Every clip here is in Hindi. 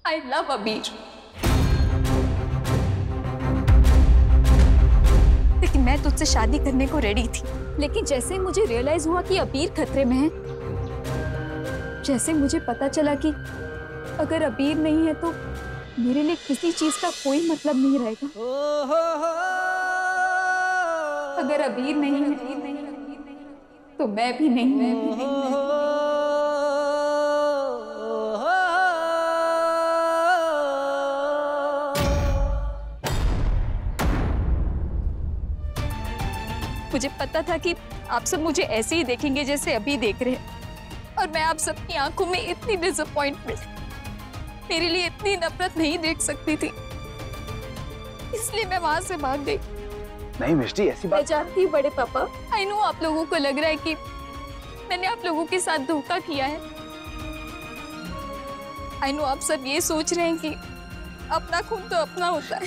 आई लव अबीर। लेकिन मैं तुझसे शादी करने को रेडी थी, लेकिन जैसे मुझे रियलाइज हुआ कि अबीर खतरे में है, जैसे मुझे पता चला कि अगर अबीर नहीं है तो मेरे लिए किसी चीज का कोई मतलब नहीं रहेगा। अगर अबीर नहीं है तो मैं भी नहीं हूं। मुझे पता था कि आप सब मुझे ऐसे ही देखेंगे जैसे अभी देख रहे हैं, और मैं आप सबकी आंखों में इतनी डिसअपॉइंटमेंट, मेरे लिए इतनी नफरत नहीं देख सकती थी, इसलिए मैं वहां से भाग गई। नहीं मिष्टी, ऐसी बात। मैं जानती हूँ बड़े पापा, आई नो आप लोगों को लग रहा है कि मैंने आप लोगों के साथ धोखा किया है। आई नो आप सब ये सोच रहे हैं कि अपना खून तो अपना होता है,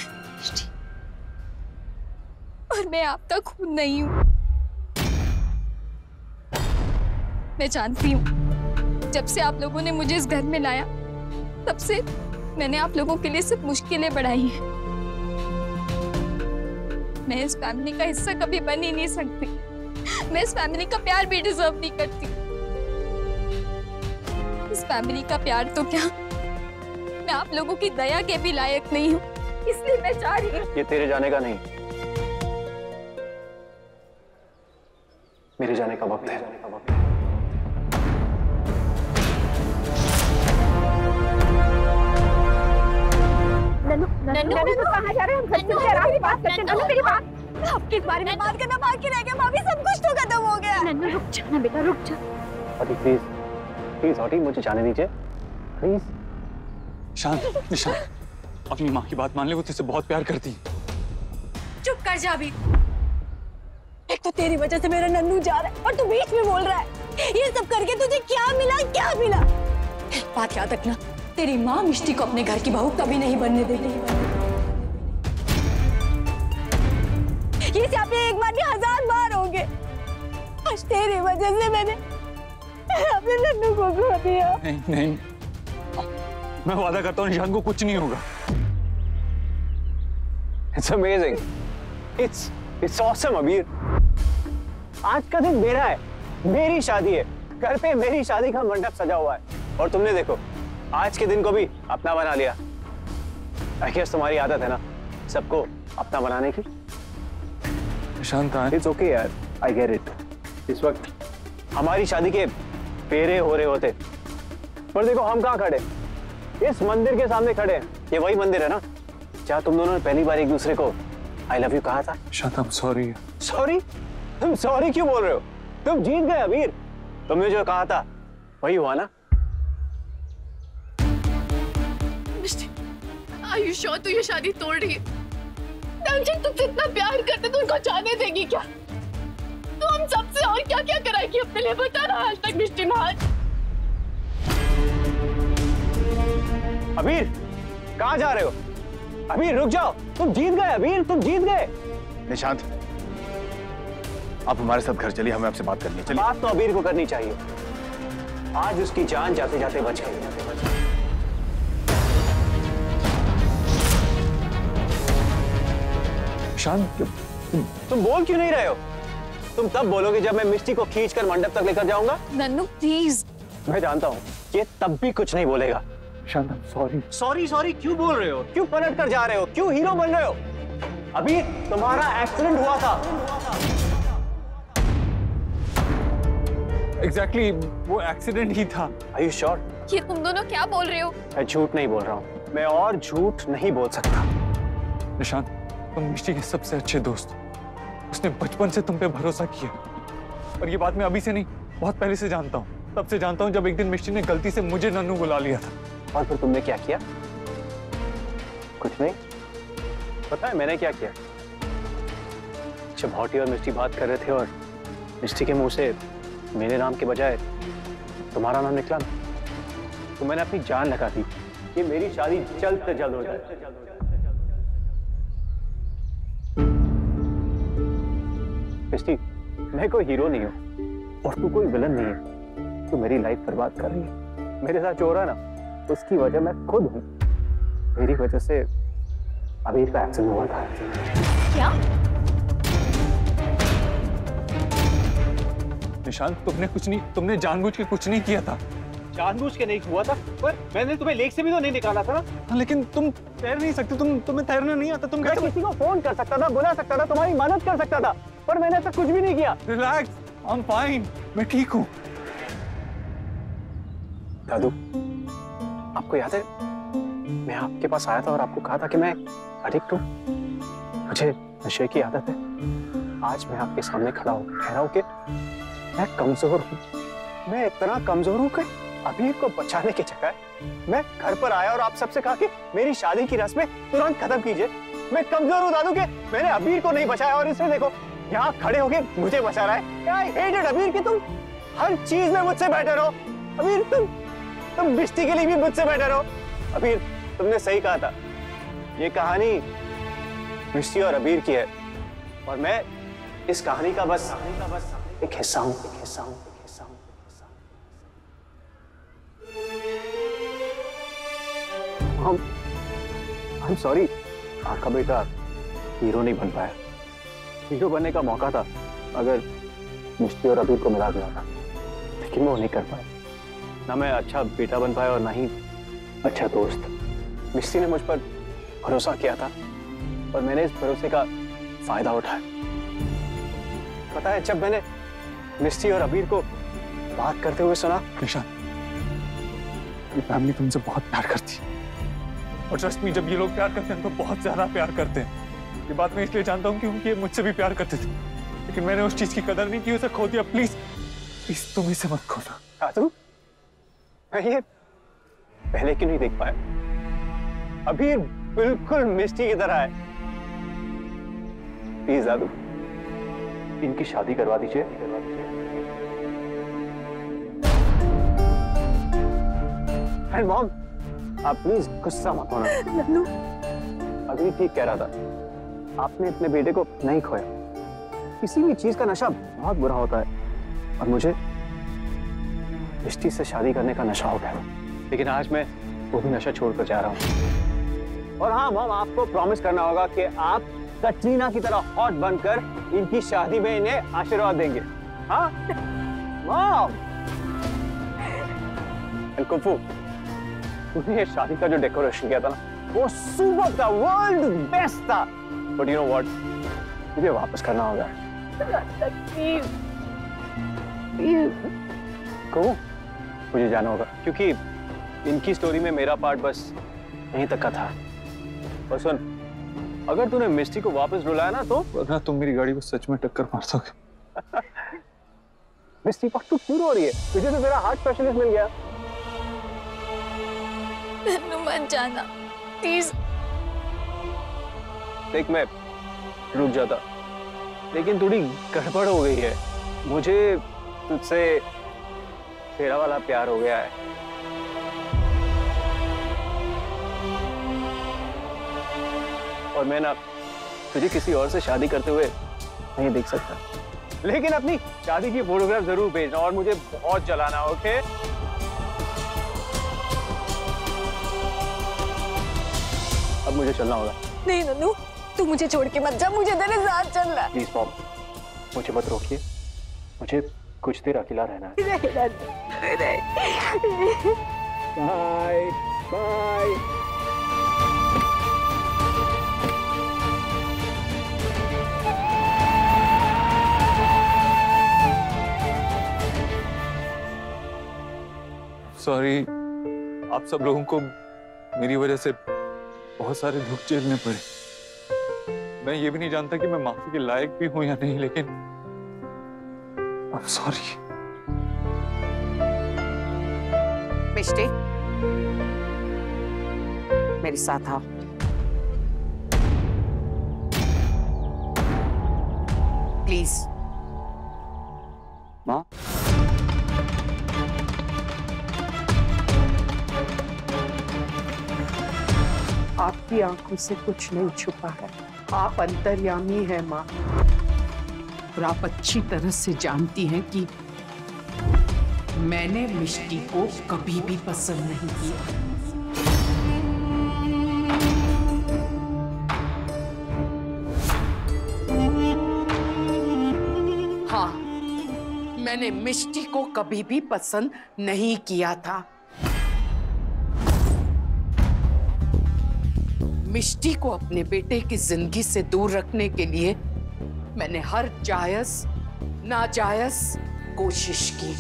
और मैं आपका खून नहीं हूं। मैं जानती हूँ जब से आप लोगों ने मुझे इस घर में लाया, तब से मैंने आप लोगों के लिए सिर्फ मुश्किलें बढ़ाई हैं। मैं इस फैमिली का हिस्सा कभी बन ही नहीं सकती। मैं इस फैमिली का प्यार भी डिजर्व नहीं करती। इस फैमिली का प्यार तो क्या, मैं आप लोगों की दया के भी लायक नहीं हूँ, इसलिए मैं चाह रही हूँ। ये तेरे जाने का नहीं, मेरे जाने का वक्त है। नन्नू कहाँ जा रहे हैं? हम सच्ची से आराम से बात करते हैं। नन्नू मेरी बात, आपके इस बारे में बात करना बाकी रह गया। भाभी सब कुछ तो खत्म हो गया। नन्नू रुक जा ना बेटा, रुक जा। हॉटी प्लीज, प्लीज हॉटी, मुझे जाने दीजिए प्लीज। शांत, निशान, अपनी माँ की बात मान ले, वो तुझसे बहुत प्यार करती है। चुप कर जा अभी। एक तो तेरी वजह से मेरा नन्नू जा रहा है और तू बीच में बोल रहा है। ये सब करके तुझे क्या मिला, क्या मिला? बात याद रखना, तेरी माँ मिष्टी को अपने घर की बहू कभी नहीं बनने देगी। ये सियापे एक बार नहीं 1000 बार होंगे। आज तेरी वजह से मैंने अपने नन्नू को खो दिया। नहीं नहीं, मैं वादा करता हूँ निशान को कुछ नहीं होगा। It's amazing, it's awesome अबीर। आज का दिन मेरा है, मेरी शादी है, घर पे मेरी शादी का मंडप सजा हुआ है, और तुमने देखो आज के दिन को भी अपना बना लिया। I guess तुम्हारी आदत है ना सबको अपना बनाने की। शांत, It's okay यार, I get it। इस वक्त हमारी शादी के फेरे हो रहे होते, पर देखो हम कहाँ खड़े, इस मंदिर के सामने खड़े हैं। ये वही मंदिर है ना जहाँ तुम दोनों ने पहली बार एक दूसरे को I love you कहा था। शांत, I'm sorry। सॉरी? तुम सॉरी क्यों बोल रहे हो? तुम जीत गए अबीर, तुमने जो कहा था वही हुआ ना। Are you sure तू ये शादी तोड़ रही है? नमचन तुमसे इतना प्यार करते तो उनको जाने देगी क्या? तू हम सबसे और क्या क्या कराएगी अपने लिए, बता ना आज तक मिष्टी महान। अबीर कहाँ जा रहे हो? अबीर रुक जाओ, तुम जीत गए अबीर, तुम जीत गए। निशांत, आप हमारे साथ घर चलिए, हमें आपसे बात करनी है। बात तो अबीर को करनी चाहिए, आज उसकी जान जाते जाते बच गई। शांत, तुम बोल क्यों नहीं रहे हो? तुम तब बोलोगे जब मैं मिष्टी को खींचकर मंडप तक लेकर जाऊंगा। नन्नू प्लीज। मैं जानता हूँ ये तब भी कुछ नहीं बोलेगा। शांत, I'm sorry। सॉरी सॉरी क्यों बोल रहे हो? क्यों पलट कर जा रहे हो? क्यों हीरो बन रहे हो? अभी तुम्हारा एक्सीडेंट हुआ था। Exactly, वो एक्सीडेंट ही था। Are you sure? ये तुम दोनों क्या बोल रहे हो? मैं झूठ नहीं बोल रहा हूँ, मैं और झूठ नहीं बोल सकता। निशान, तुम मिष्टी के सबसे अच्छे दोस्त हो। उसने बचपन से तुम पे भरोसा किया, और ये बात मैं अभी से नहीं, बहुत पहले से जानता हूँ। तब से जानता हूँ जब एक दिन मिष्टी ने गलती से मुझे नन्नू बुला लिया था। और फिर तुमने क्या किया? कुछ नहीं। पता है मैंने क्या किया? जब हॉटी और मिष्टी बात कर रहे थे और मिष्टी के मुंह से मेरे नाम के बजाय तुम्हारा नाम निकला, तो मैंने अपनी जान लगा दी कि मेरी शादी जल्द से जल्द हो जाए। मिष्टी, मैं कोई हीरो नहीं हूं और तू कोई विलन नहीं है। तू मेरी लाइफ बर्बाद कर रही है। मेरे साथ जो हो रहा है ना, उसकी वजह मैं खुद हूं। मेरी वजह से अबीर का एक्सीडेंट हुआ था। क्या? निशांत, तुमने जानबूझ के कुछ नहीं किया था। जानबूझ के नहीं हुआ था, पर मैंने तुम्हें लेक से भी तो नहीं निकाला था ना। हाँ, लेकिन तुम तैर नहीं सकते, तुम्हें तैरना नहीं आता। तुम मैं किसी को फोन कर सकता था, बुला सकता था, तुम्हारी मदद कर सकता था, पर मैंने ऐसा कुछ भी नहीं किया। रिलैक्स, आई एम फाइन, मैं ठीक हूँ। दादू, आपको याद है मैं आपके पास आया था और आपको कहा था कि मैं एडिक्ट हूँ, मुझे नशे की आदत है। आज मैं आपके सामने खड़ा हूँ कि मैं कमजोर हूँ। मैं इतना कमजोर हूँ कि अबीर को बचाने की जगह मैं घर पर आया और आप सबसे कहा कि मेरी शादी की रस्में तुरंत खत्म कीजिए। मैं कमजोर हूँ दादू के मैंने अबीर को नहीं बचाया, और इसे देखो यहाँ खड़े होके मुझे बचा रहा है। आई हेटेड अबीर कि तुम हर चीज में मुझसे बेटर हो। अबीर तुम मिष्टी के लिए भी मुझसे बेटर हो। अबीर, तुमने सही कहा था, ये कहानी मिष्टी और अबीर की है, और मैं इस कहानी का बस एक हिस्सा हूँ। I'm sorry, आपका बेटा हीरो नहीं बन पाया। हीरो बनने का मौका था अगर मिष्टी और अबीर को मिला दिया था, लेकिन वो नहीं कर पाया। ना मैं अच्छा बेटा बन पाया और ना ही अच्छा दोस्त। मिष्टी ने मुझ पर भरोसा किया था और मैंने इस भरोसे का फायदा उठाया। पता है, जब मैंने मिष्टी और अबीर को बात करते हुए सुना। निशांत, ये फैमिली तुमसे बहुत प्यार करती है, और ट्रस्ट मी, जब ये लोग प्यार करते हैं तो बहुत ज्यादा प्यार करते हैं। ये बात मैं इसलिए जानता हूँ क्योंकि ये मुझसे भी प्यार करते थे, लेकिन मैंने उस चीज की कदर नहीं की, उसे खो दिया। प्लीज तुम इसे मत खोना। दादू, मैं ये पहले क्यों नहीं देख पाया? अबीर बिल्कुल मिष्टी की तरह है। प्लीज दादू, इनकी शादी करवा दीजिए। एंड मॉम, आप प्लीज गुस्सा मत होना। नन्नू, अबीर ठीक कह रहा था, आपने अपने बेटे को नहीं खोया। किसी भी चीज का नशा बहुत बुरा होता है, और मुझे मिष्टी से शादी करने का नशा हो गया, लेकिन आज मैं वो भी नशा छोड़कर जा रहा हूँ। और हाँ मॉम, आपको प्रॉमिस करना होगा कि आप कटरीना की तरह हॉट बनकर इनकी शादी में इन्हें आशीर्वाद देंगे। हाँ मॉम। कुफू, तुमने ये शादी का जो डेकोरेशन किया था ना, वो सुपर था, वर्ल्ड बेस्ट था। बट यू नो व्हाट, मुझे वापस करना होगा। को मुझे जाना होगा, क्योंकि इनकी स्टोरी में मेरा पार्ट बस यहीं तक का था। और सुन, अगर तूने मिष्टी को वापस रुलाया ना, तो वरना तुम मेरी गाड़ी को सच में टक्कर मार दोगे। मिष्टी पर तू क्यों रो रही है? तुझे तो तेरा हार्ट स्पेशलिस्ट मिल गया। नन्नू मत जाना प्लीज। देख, मैं रुक जाता, लेकिन थोड़ी गड़बड़ हो गई है। मुझे तुझसे तेरा वाला प्यार हो गया है। और मैं ना तुझे किसी और से शादी करते हुए नहीं देख सकता, लेकिन अपनी शादी की फोटोग्राफ जरूर भेजना, और मुझे बहुत जलाना। ओके? अब मुझे चलना होगा। नहीं नन्नू, तू मुझे छोड़ के मत जा, मुझे तेरे साथ चलना है। प्लीज मॉम, मुझे मत रोकिए, मुझे कुछ देर अकेला रहना है। Bye bye. सॉरी, आप सब लोगों को मेरी वजह से बहुत सारे दुख झेलने पड़े। मैं ये भी नहीं जानता कि मैं माफी के लायक भी हूं या नहीं, लेकिन I'm sorry। मिष्टी, मेरे साथ आओ। प्लीज। माँ, आपकी आंखों से कुछ नहीं छुपा है, आप अंतर्यामी है माँ, और आप अच्छी तरह से जानती हैं कि मैंने मिष्टी को कभी भी पसंद नहीं किया। मैंने मिष्टी को कभी भी पसंद नहीं किया था। मिष्टी को अपने बेटे की जिंदगी से दूर रखने के लिए मैंने हर जायज नाजायज कोशिश की।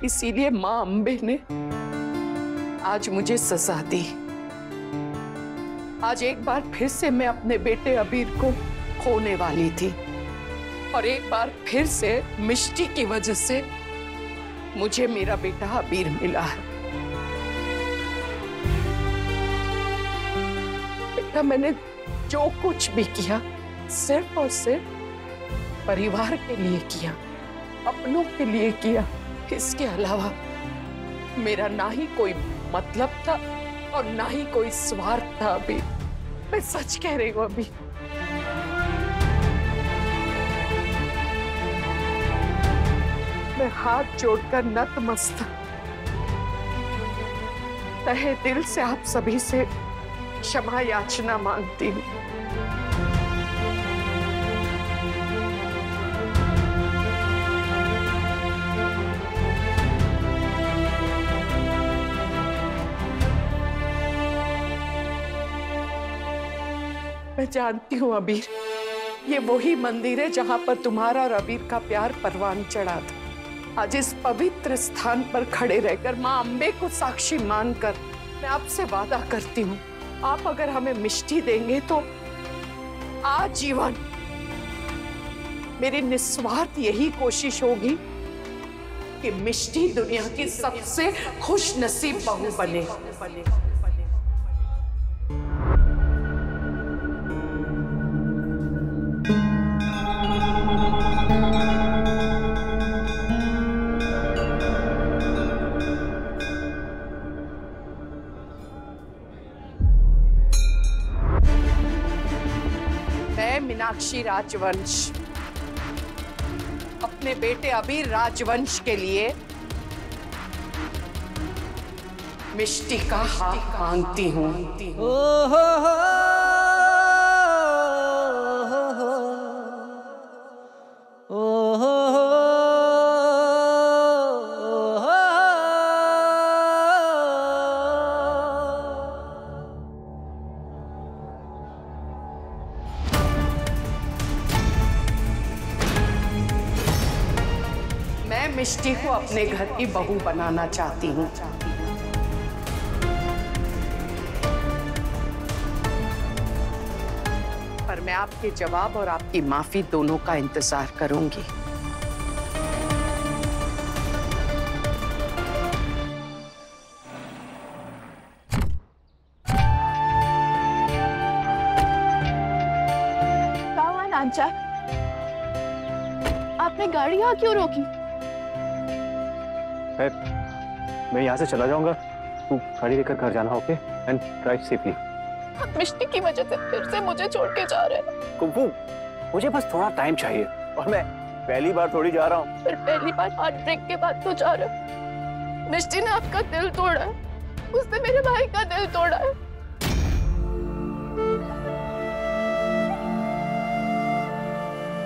इसीलिए मां अंबे ने आज मुझे सजा दी। आज एक बार फिर से मैं अपने बेटे अबीर को खोने वाली थी और एक बार फिर से मिष्टी की वजह से मुझे मेरा बेटा अबीर मिला है। बेटा, मैंने जो कुछ भी किया सिर्फ और सिर्फ परिवार के लिए किया, अपनों के लिए किया। इसके अलावा मेरा ना ही कोई मतलब था और ना ही कोई स्वार्थ था। अभी मैं सच कह रही हूँ। अभी मैं हाथ जोड़कर नतमस्तक तहे दिल से आप सभी से क्षमा याचना मांगती हूँ। मैं जानती हूँ अबीर, ये वही मंदिर है जहाँ पर तुम्हारा और अबीर का प्यार परवान चढ़ा था। आज इस पवित्र स्थान पर खड़े रहकर माँ अम्बे को साक्षी मानकर मैं आपसे वादा करती हूँ, आप अगर हमें मिष्टी देंगे तो आजीवन मेरी निस्वार्थ यही कोशिश होगी कि मिष्टी दुनिया की सबसे खुश नसीब बहू बने। मीनाक्षी राजवंश अपने बेटे अबीर राजवंश के लिए मिष्टी का हाथ मांगती हूँ। मिष्टी को अपने घर की बहू बनाना चाहती हूँ। पर मैं आपके जवाब और आपकी माफी दोनों का इंतजार करूंगी। क्या हुआ नांचा? आपने गाड़ी यहाँ क्यों रोकी? मैं यहाँ से चला जाऊंगा, तू गाड़ी लेकर घर जाना, ओके? And drive safely. आप मिष्टी की वजह से फिर से मुझे छोड़ के जा रहे हैं। कुंफू, मुझे बस थोड़ा टाइम चाहिए और मैं पहली बार थोड़ी जा रहा हूँ। फिर पहली बार हार्ट ब्रेक के बाद तो जा रहे हो। मिष्टी ने आपका दिल तोड़ा है, उसने मेरे भाई का दिल तोड़ा है।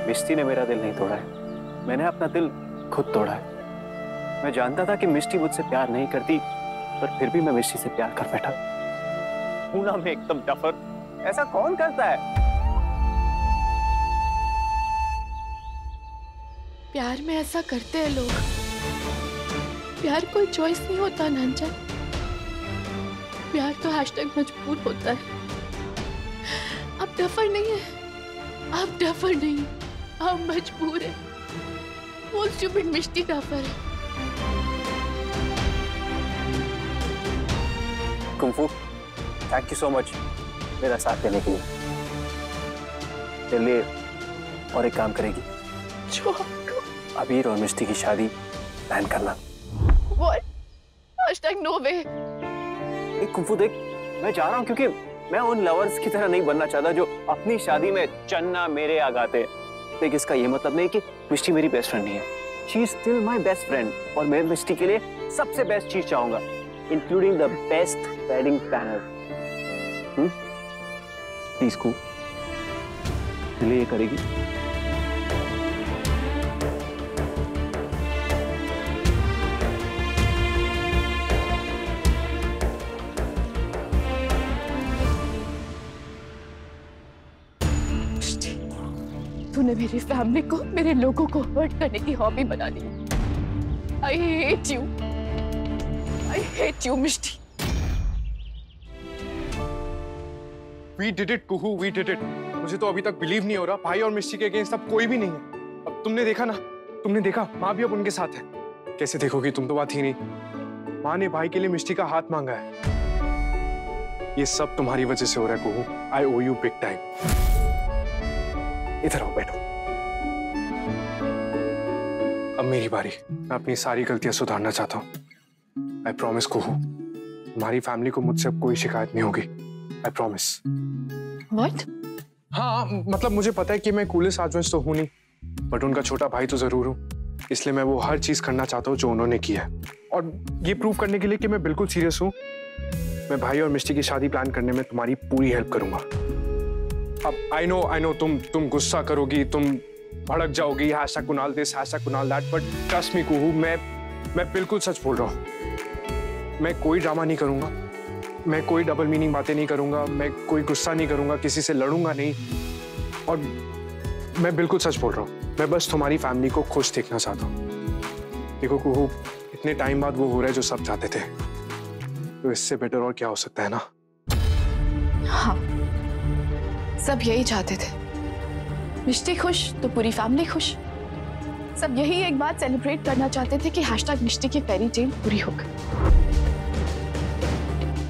मिष्टी ने मेरा दिल नहीं तोड़ा है, मैंने अपना दिल खुद तोड़ा है। मैं जानता था कि मिष्टी मुझसे प्यार नहीं करती, पर फिर भी मैं मिष्टी से प्यार कर बैठा। हूं ना मैं एकदम टफर, ऐसा कौन करता है? प्यार में ऐसा करते हैं लोग। प्यार कोई चॉइस नहीं होता नांचा, प्यार तो #मजबूर होता है। आप डफर नहीं है, आप डफर नहीं, आप मजबूर है। वो स्टूपिड मिष्टी डफर है। Kung fu, thank you so much मेरा साथ देने के लिए। चलिए, और एक काम करेगी, जो अबीर और मिष्टी की शादी प्लान करना। What? #no way। एक कुंफू देख, मैं जा रहा हूँ क्योंकि मैं उन लवर्स की तरह नहीं बनना चाहता जो अपनी शादी में चन्ना मेरे आ गाते। देख, इसका ये मतलब नहीं कि मिष्टी मेरी बेस्ट फ्रेंड नहीं है। She is still my best friend और मैं मिष्टी के लिए सबसे बेस्ट चीज चाहूंगा, including the best wedding planner। Please, cool. अपने लिए ये करेगी? तूने मेरी फैमिली को, मेरे लोगों को हर्ट करने की हॉबी बना दी। I hate you. I hate you, Mishti. We did it, Kuhu, we did it. मुझे तो अभी तक बिलीव नहीं हो रहा, भाई और मिष्टी के अगेंस्ट अब कोई भी नहीं है। अब तुमने देखा ना, तुमने देखा, माँ भी अब उनके साथ है। कैसे देखोगी, तुम तो बात ही नहीं। माँ ने भाई के लिए मिष्टी का हाथ मांगा है। ये सब तुम्हारी वजह से हो रहा है कुहू। I owe you big time. इधर आओ, बैठो। अब मेरी बारी। मैं अपनी सारी गलतियां सुधारना चाहता हूँ। I promise कुहू, तुम्हारी फैमिली को मुझसे अब कोई शिकायत नहीं होगी। I promise. What? हाँ, मतलब मुझे पता है कि मैं कूलेस्ट आजवंश तो हूं नहीं, बट उनका छोटा भाई तो जरूर हूँ। इसलिए मैं वो हर चीज करना चाहता हूँ जो उन्होंने किया है, और ये प्रूव करने के लिए कि मैं बिल्कुल सीरियस हूँ, मैं भाई और मिष्टी की शादी प्लान करने में तुम्हारी पूरी हेल्प करूंगा। अब आई नो तुम गुस्सा करोगी, तुम भड़क जाओगी, hashtag Kunal this, hashtag Kunal that, but trust me Kuhu, मैं बिल्कुल सच बोल रहा हूँ। मैं कोई ड्रामा नहीं करूंगा, मैं कोई डबल मीनिंग बातें नहीं करूंगा, मैं कोई गुस्सा नहीं करूंगा, किसी से लड़ूंगा नहीं, और मैं बिल्कुल सच बोल रहा हूँ। मैं बस तुम्हारी फैमिली को खुश देखना चाहता हूँ। देखो कुहू, इतने टाइम बाद वो हो रहा है जो सब चाहते थे, तो इससे बेटर और क्या हो सकता है ना? हाँ, सब यही चाहते थे। मिष्टी खुश तो पूरी फैमिली खुश। सब यही एक बात सेलिब्रेट करना चाहते थे कि हैशटैग मिष्टी की फेरी टेल पूरी हो गई।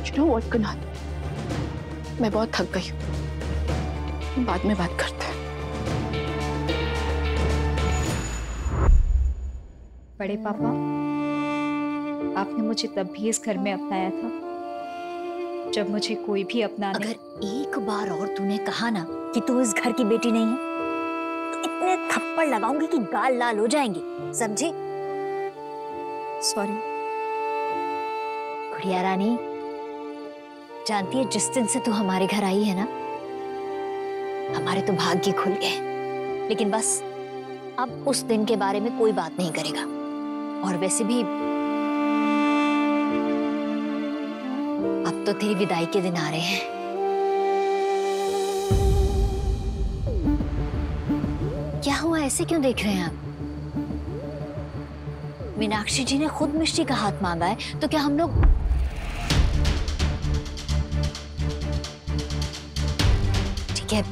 You know what, Kunal? मैं बहुत थक गई हूँ। बाद में बात करते हैं। बड़े पापा, आपने मुझे तब भी इस घर में अपनाया था जब मुझे कोई भी अपनाने। अगर एक बार और तूने कहा ना कि तू इस घर की बेटी नहीं है, तो इतने थप्पड़ लगाऊंगी कि गाल लाल हो जाएंगे, समझे? सॉरी। गुड़िया रानी, जानती है जिस दिन से तू हमारे घर आई है ना, हमारे तो भाग्य खुल गए। लेकिन बस अब उस दिन के बारे में कोई बात नहीं करेगा। और वैसे भी अब तो तेरी विदाई के दिन आ रहे हैं। क्या हुआ, ऐसे क्यों देख रहे हैं आप? मीनाक्षी जी ने खुद मिष्टी का हाथ मांगा है, तो क्या हम लोग? ठीक है,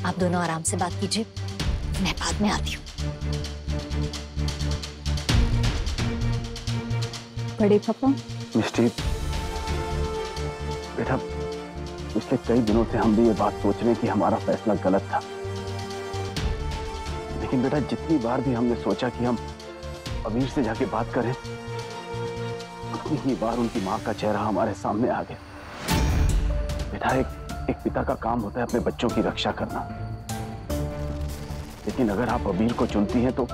आप दोनों आराम से बात कीजिए, मैं बाद में आती हूँ। बड़े पापा। मिष्टी, बेटा, पिछले कई दिनों से हम भी ये बात सोच रहे हैं कि हमारा फैसला गलत था। लेकिन बेटा, जितनी बार भी हमने सोचा कि हम अबीर से जाके बात करें, उतनी ही बार उनकी माँ का चेहरा हमारे सामने आ गया। बेटा, एक पिता का काम होता है अपने बच्चों की रक्षा करना। लेकिन अगर आप अबीर को चुनती हैं तो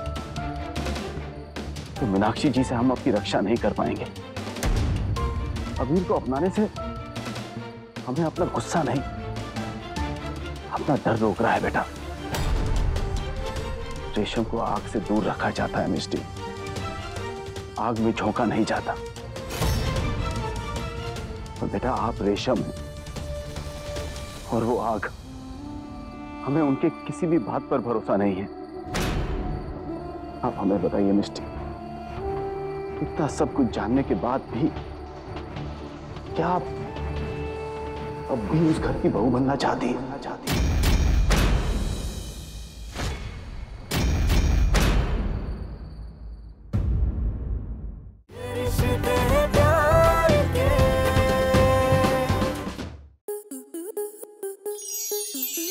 मीनाक्षी जी से हम आपकी रक्षा नहीं कर पाएंगे। अबीर को अपनाने से हमें अपना गुस्सा नहीं, अपना डर रोक रहा है। बेटा, रेशम को आग से दूर रखा जाता है मिष्टी, आग में झोंका नहीं जाता। और बेटा, आप रेशम हैं और वो आग। हमें उनके किसी भी बात पर भरोसा नहीं है। आप हमें बताइए मिष्टी, इतना सब कुछ जानने के बाद भी क्या आप अब भी उस घर की बहू बनना चाहती है?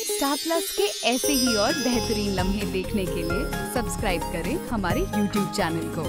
स्टार प्लस के ऐसे ही और बेहतरीन लम्हे देखने के लिए सब्सक्राइब करें हमारे YouTube चैनल को।